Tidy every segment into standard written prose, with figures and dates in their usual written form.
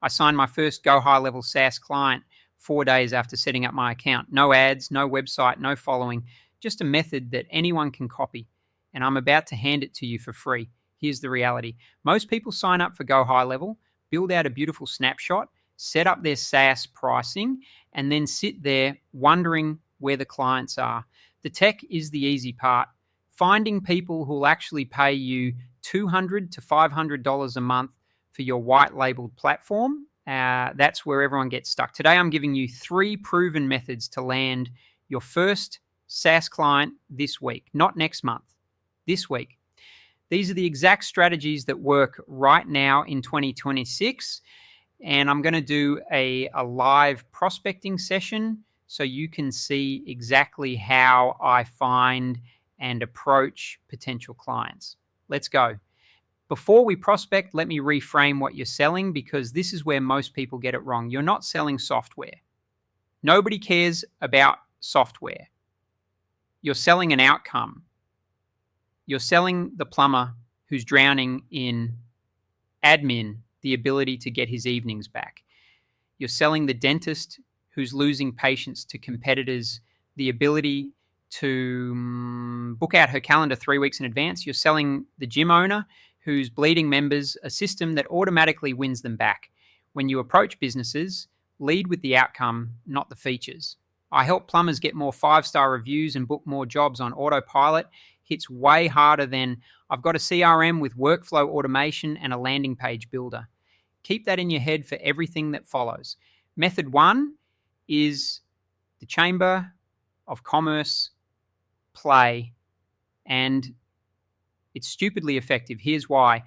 I signed my first GoHighLevel SaaS client 4 days after setting up my account. No ads, no website, no following, just a method that anyone can copy. And I'm about to hand it to you for free. Here's the reality. Most people sign up for GoHighLevel, build out a beautiful snapshot, set up their SaaS pricing, and then sit there wondering where the clients are. The tech is the easy part. Finding people who will actually pay you $200 to $500 a month for your white labeled platform, that's where everyone gets stuck. Today, I'm giving you 3 proven methods to land your first SaaS client this week, not next month, this week. These are the exact strategies that work right now in 2026. And I'm going to do a live prospecting session so you can see exactly how I find and approach potential clients. Let's go. Before we prospect, let me reframe what you're selling, because this is where most people get it wrong. You're not selling software. Nobody cares about software. You're selling an outcome. You're selling the plumber who's drowning in admin the ability to get his evenings back. You're selling the dentist who's losing patients to competitors the ability to book out her calendar 3 weeks in advance. You're selling the gym owner who's bleeding members a system that automatically wins them back. When you approach businesses, lead with the outcome, not the features. I help plumbers get more 5-star reviews and book more jobs on autopilot. Hits way harder than I've got a CRM with workflow automation and a landing page builder. Keep that in your head for everything that follows. Method 1 is the Chamber of Commerce play, and it's stupidly effective. Here's why.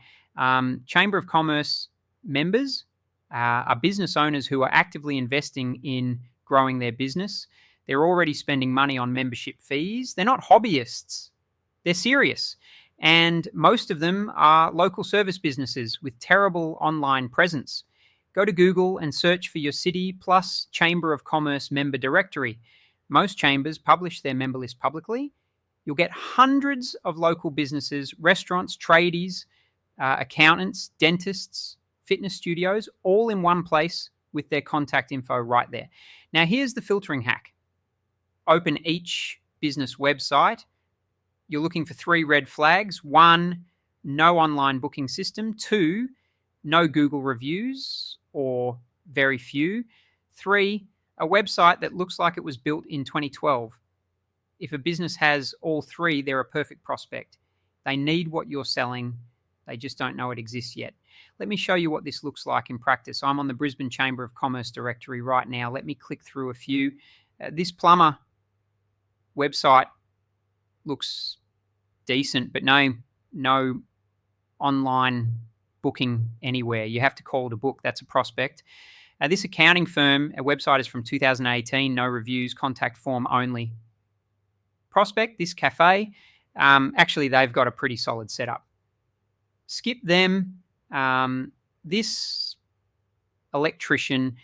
Chamber of Commerce members are business owners who are actively investing in growing their business. They're already spending money on membership fees. They're not hobbyists. They're serious. And most of them are local service businesses with terrible online presence. Go to Google and search for your city plus Chamber of Commerce member directory. Most chambers publish their member list publicly. You'll get hundreds of local businesses, restaurants, tradies, accountants, dentists, fitness studios, all in one place with their contact info right there. Now, here's the filtering hack. Open each business website. You're looking for 3 red flags. 1, no online booking system. 2, no Google reviews or very few. 3, a website that looks like it was built in 2012. If a business has all 3, they're a perfect prospect. They need what you're selling. They just don't know it exists yet. Let me show you what this looks like in practice. I'm on the Brisbane Chamber of Commerce directory right now. Let me click through a few. This plumber website looks decent, but no online booking anywhere. You have to call to book. That's a prospect. This accounting firm, a website is from 2018, no reviews, contact form only. Prospect, this cafe, actually they've got a pretty solid setup. Skip them. This electrician,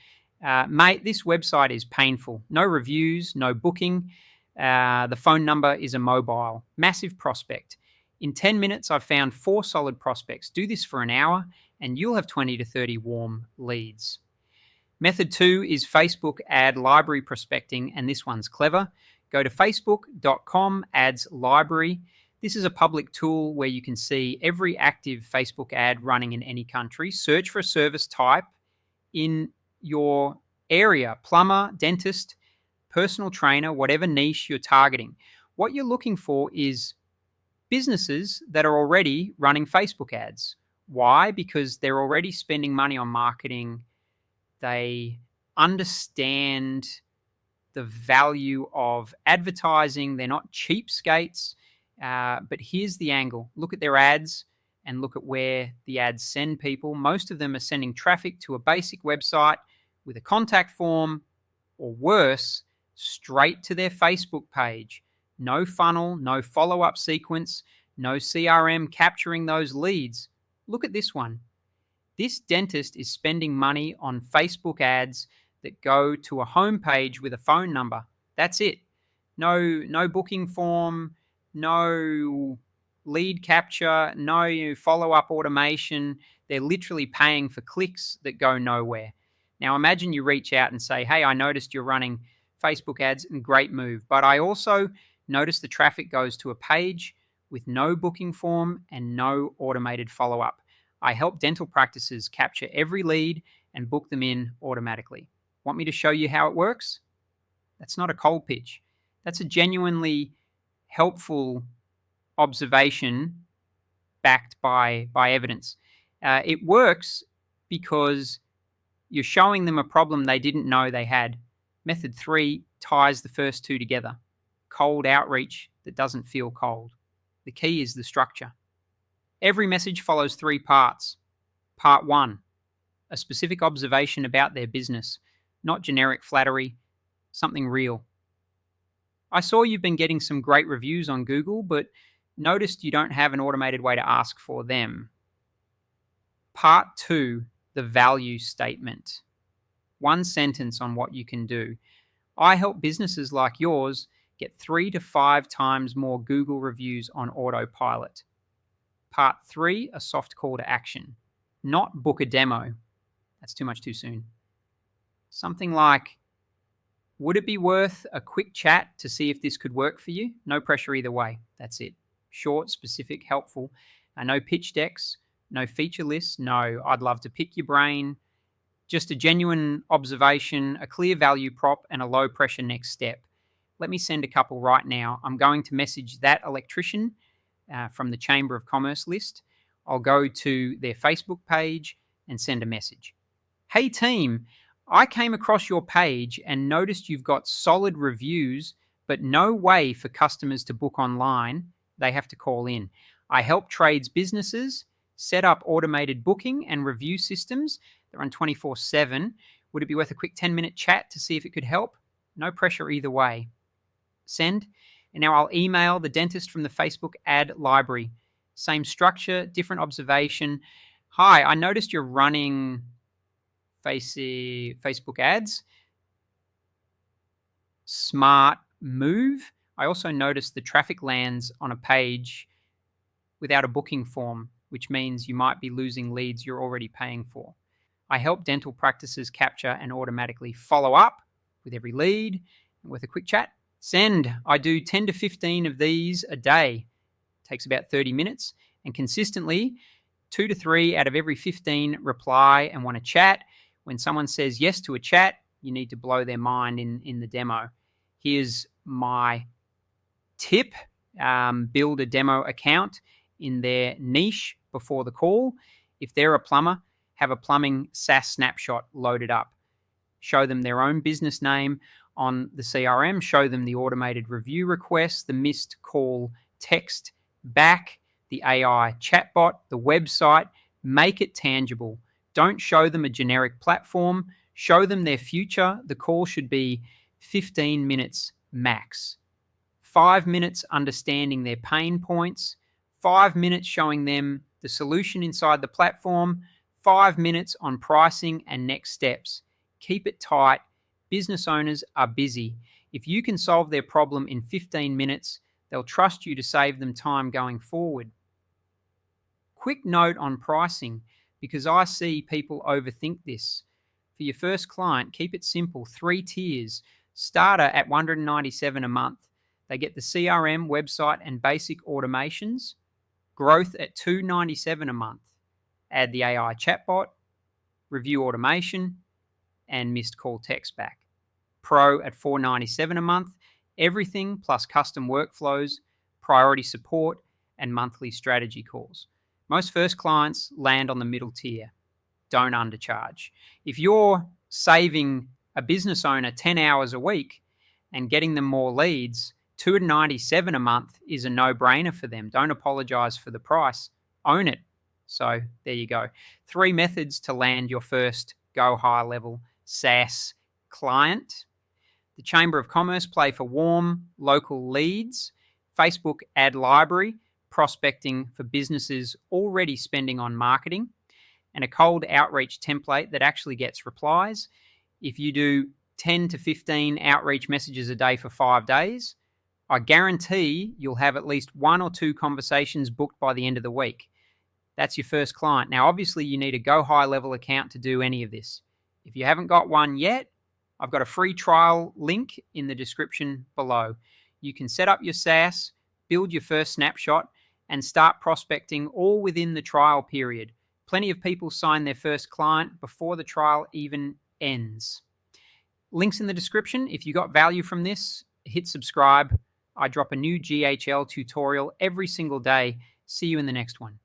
mate, this website is painful. No reviews, no booking. The phone number is a mobile. Massive prospect. In 10 minutes, I've found 4 solid prospects. Do this for an hour and you'll have 20 to 30 warm leads. Method 2 is Facebook ad library prospecting, and this one's clever. Go to facebook.com ads library. This is a public tool where you can see every active Facebook ad running in any country. Search for a service type in your area, plumber, dentist, personal trainer, whatever niche you're targeting. What you're looking for is businesses that are already running Facebook ads. Why? Because they're already spending money on marketing. They understand the value of advertising. They're not cheapskates. But here's the angle. Look at their ads and look at where the ads send people. Most of them are sending traffic to a basic website with a contact form, or worse, straight to their Facebook page. No funnel, no follow-up sequence, no CRM capturing those leads. Look at this one. This dentist is spending money on Facebook ads that go to a homepage with a phone number. That's it. No booking form, no lead capture, no follow-up automation. They're literally paying for clicks that go nowhere. Now imagine you reach out and say, hey, I noticed you're running Facebook ads and great move, but I also noticed the traffic goes to a page with no booking form and no automated follow-up. I help dental practices capture every lead and book them in automatically. Want me to show you how it works? That's not a cold pitch. That's a genuinely helpful observation backed by evidence. It works because you're showing them a problem they didn't know they had. Method 3 ties the first two together. Cold outreach that doesn't feel cold. The key is the structure. Every message follows 3 parts. Part 1, a specific observation about their business, not generic flattery, something real. I saw you've been getting some great reviews on Google, but noticed you don't have an automated way to ask for them. Part 2, the value statement. 1 sentence on what you can do. I help businesses like yours get 3 to 5 times more Google reviews on autopilot. Part 3, a soft call to action. Not book a demo. That's too much too soon. Something like, would it be worth a quick chat to see if this could work for you? No pressure either way. That's it. Short, specific, helpful. No pitch decks, no feature lists. No, I'd love to pick your brain. Just a genuine observation, a clear value prop, and a low pressure next step. Let me send a couple right now. I'm going to message that electrician from the Chamber of Commerce list. I'll go to their Facebook page and send a message. Hey team, I came across your page and noticed you've got solid reviews, but no way for customers to book online. They have to call in. I help trades businesses set up automated booking and review systems. They're on 24/7. Would it be worth a quick 10-minute chat to see if it could help? No pressure either way. Send. And now I'll email the dentist from the Facebook ad library. Same structure, different observation. Hi, I noticed you're running Facebook ads. Smart move. I also noticed the traffic lands on a page without a booking form, which means you might be losing leads you're already paying for. I help dental practices capture and automatically follow up with every lead with a quick chat. Send. I do 10 to 15 of these a day. Takes about 30 minutes. And consistently, 2 to 3 out of every 15 reply and want to chat. When someone says yes to a chat, you need to blow their mind in the demo. Here's my tip. Build a demo account in their niche before the call. If they're a plumber, have a plumbing SaaS snapshot loaded up. Show them their own business name on the CRM. Show them the automated review requests, the missed call text back, the AI chatbot, the website. Make it tangible. Don't show them a generic platform. Show them their future. The call should be 15 minutes max. 5 minutes understanding their pain points. 5 minutes showing them the solution inside the platform. 5 minutes on pricing and next steps. Keep it tight. Business owners are busy. If you can solve their problem in 15 minutes, they'll trust you to save them time going forward. Quick note on pricing, because I see people overthink this. For your first client, keep it simple. 3 tiers. Starter at $197 a month. They get the CRM, website, and basic automations. Growth at $297 a month. Add the AI chatbot, review automation, and missed call text back. Pro at $497 a month. Everything plus custom workflows, priority support, and monthly strategy calls. Most first clients land on the middle tier. Don't undercharge. If you're saving a business owner 10 hours a week and getting them more leads, $297 a month is a no-brainer for them. Don't apologize for the price. Own it. So there you go. 3 methods to land your first GoHighLevel SaaS client. The Chamber of Commerce play for warm local leads. Facebook ad library, prospecting for businesses already spending on marketing. And a cold outreach template that actually gets replies. If you do 10 to 15 outreach messages a day for 5 days, I guarantee you'll have at least 1 or 2 conversations booked by the end of the week. That's your first client. Now, obviously, you need a GoHighLevel account to do any of this. If you haven't got one yet, I've got a free trial link in the description below. You can set up your SaaS, build your first snapshot, and start prospecting all within the trial period. Plenty of people sign their first client before the trial even ends. Links in the description. If you got value from this, hit subscribe. I drop a new GHL tutorial every single day. See you in the next one.